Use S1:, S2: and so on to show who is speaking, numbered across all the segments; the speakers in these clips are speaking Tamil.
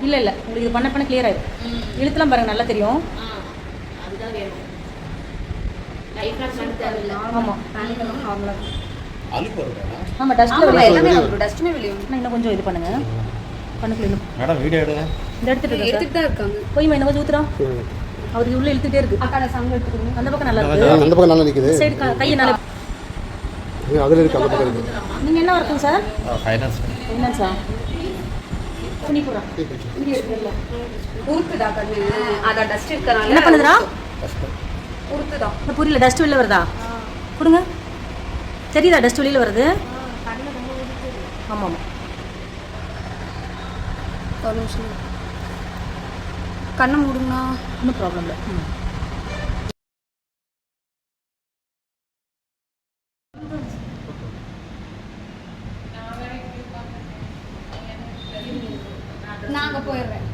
S1: இல்லை இல்லை உங்களுக்கு இது பண்ண கிளியர் ஆயிடும். இழுத்துலாம் பாருங்க நல்லா தெரியும்.
S2: அதுதான் வேணும். லைஃப் லாங் பண்ண தேவையில்லை.
S1: ஆமாம்
S2: நார்மலாக
S1: ஆமாம் டஸ்ட்டில்
S2: எல்லாமே டஸ்ட்டுமே வெளியே
S1: இன்னும் கொஞ்சம் இது பண்ணுங்க கண்ணுக்குள்ள இன்னும்
S3: மேடம் வீடியோ எடுங்க.
S1: இந்த எடுத்துட்டு
S2: தான் இருக்காங்க.
S1: போய் இன்னும் கொஞ்சம் ஊத்துறோம். அவருக்கு உள்ள இழுத்துட்டே இருக்கு.
S2: அக்கால சங்க எடுத்துக்கோங்க.
S1: அந்த பக்கம் நல்லா இருக்கு.
S4: அந்த பக்கம் நல்லா நிக்குது.
S1: சைடு கையை நல்லா
S4: அதுல இருக்கு அந்த பக்கம் இருக்கு.
S1: நீங்க என்ன ஒர்க்குங்க சார்?
S3: ஃபைனான்ஸ்.
S1: ஃபைனான்ஸா? புனிபுரா.
S2: உருக்குதா கண்ணு. அத டஸ்ட் இருக்கறனால
S1: என்ன பண்ணுதுடா?
S2: உருக்குதா.
S1: இந்த புரியல டஸ்ட் வெளில வருதா? கொடுங்க. தெரியுதா டஸ்ட் வெளில வருது?
S2: கண்ணு ரொம்ப உருக்குது.
S1: ஆமா ஆமா.
S2: ஒரு நிமிஷம். கண்ணை மூடுனா
S1: ஒன்றும் ப்ராப்ளம் இல்லை.
S2: நாங்க போயிடுறேன்.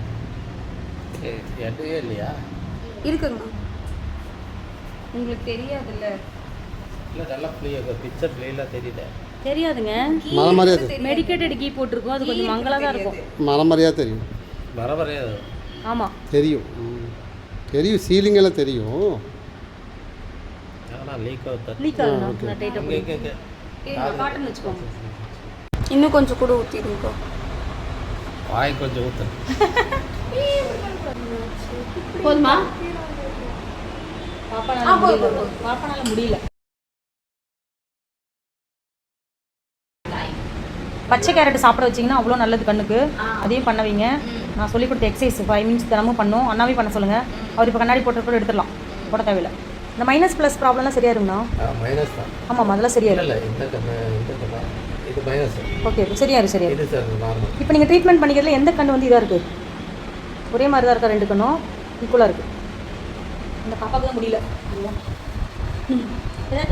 S3: எதுவே இல்லையா?
S2: இருக்குங்கண்ணா. உங்களுக்கு தெரியாதுல்ல.
S3: இல்லை நல்லா பிக்சர் பிளேலாம் தெரியல.
S1: தெரியாதுங்க.
S4: மலை மாதிரியா தெரியும்.
S1: மெடிக்கேட்டட் கீ போட்டிருக்கோம். அது கொஞ்சம் மங்கலாக தான் இருக்கும்.
S4: மலை மாதிரியா தெரியும்.
S3: வரவரையா
S1: ஆமாம்
S4: தெரியும். தெரியும் சீலிங் எல்லாம் தெரியும்.
S3: ஆனால் லீக் ஆகுது.
S1: லீக் ஆகுது. நான் டைட்டாக
S3: இங்கே
S1: காட்டன் வச்சுக்கோங்க.
S2: இன்னும் கொஞ்சம் கூட ஊற்றிடுங்க.
S3: வாய் கொஞ்சம் ஊற்று.
S2: போதுமா?
S1: பாப்பானால முடியல. பச்சை கேரட் சாப்பிட வச்சிங்கன்னா அவ்வளோ நல்லது கண்ணுக்கு. அதையும் பண்ண வைங்க. நான் சொல்லி கொடுத்த எக்ஸசைஸ் 5 மினிட்ஸ் தினமும் பண்ணோம். அண்ணாவே பண்ண சொல்லுங்கள். அவர் இப்போ கண்ணாடி போட்டு கூட எடுத்துடலாம். போட தேவையில்லை. இந்த மைனஸ் ப்ளஸ் ப்ராப்ளம்லாம் சரியாயிருங்கண்ணா?
S3: மைனஸ் தான்.
S1: ஆமாம் அதெல்லாம் சரியாயிரும்.
S3: இல்லை இது மைனஸ்.
S1: ஓகே சரியாயிரும் சரியாயிரும்.
S3: இது சார் நார்மல்.
S1: இப்போ நீங்கள் ட்ரீட்மெண்ட் பண்ணிக்கிறதுல எந்த கண் வந்து இதாக இருக்குது? ஒரே மாதிரி தான் இருக்கா? 2 கண்ணும் ஈக்குவலாக இருக்குது. இந்த பாப்பாவுக்கு தான் முடியல.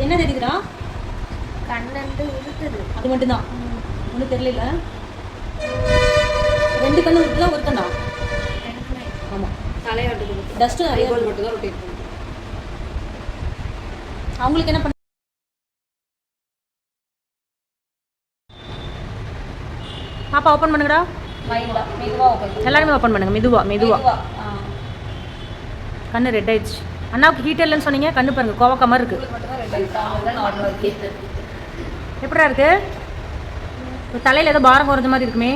S1: என்ன தெரியுதுடா?
S2: கண்ணு இருக்குது.
S1: அது மட்டும்தான் ஒன்றும் தெரியல. 2 கண்ணு இருக்குதா ஒரு கண்ணா? ஆமாம்
S2: தலையாட்டு
S1: டஸ்ட்டு நிறைய
S2: மட்டும் தான் ரொட்டேட் பண்ணும்.
S1: அவங்களுக்கு என்ன பண்ண பாப்பா ஓப்பன் பண்ணுங்கடா.
S2: மெதுவாக ஓப்பன்.
S1: எல்லாருமே ஓப்பன் பண்ணுங்க. மெதுவா கண்ணு ரெட் ஆயிடுச்சு. அண்ணாவுக்கு ஹீட் இல்லைன்னு சொன்னீங்க. கண்ணு பாருங்க கோவக்க மாதிரி இருக்கு. எப்படா இருக்கு? தலையில் ஏதோ பாரம் குறைஞ்ச மாதிரி இருக்குமே.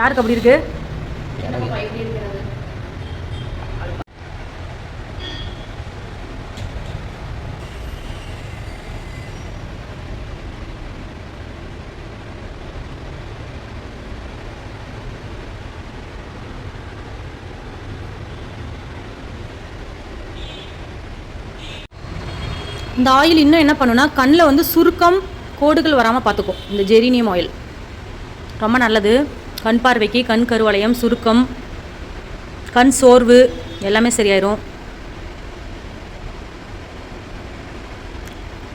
S1: யாருக்கு அப்படி இருக்கு? இந்த ஆயில் இன்னும் என்ன பண்ணுன்னா கண்ணில் வந்து சுருக்கம் கோடுகள் வராமல் பார்த்துக்கும். இந்த ஜெரினியம் ஆயில் ரொம்ப நல்லது. கண் பார்வைக்கு, கண் கருவளையம், சுருக்கம், கண் சோர்வு எல்லாமே சரியாயிரும்.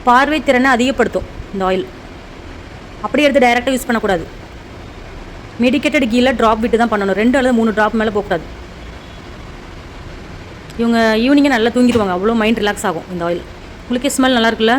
S1: பார்வை திறனை அதிகப்படுத்தும் இந்த ஆயில். அப்படியே எடுத்து டைரெக்டாக யூஸ் பண்ணக்கூடாது. மெடிக்கேட்டட் கீழே ட்ராப் விட்டு தான் பண்ணணும். 2 அல்லது 3 ட்ராப் மேலே போகக்கூடாது. இவங்க ஈவினிங்கே நல்லா தூங்கிடுவாங்க. அவ்வளோ மைண்ட் ரிலாக்ஸ் ஆகும் இந்த ஆயில். உங்களுக்கே ஸ்மெல் நல்லா இருக்குல்ல?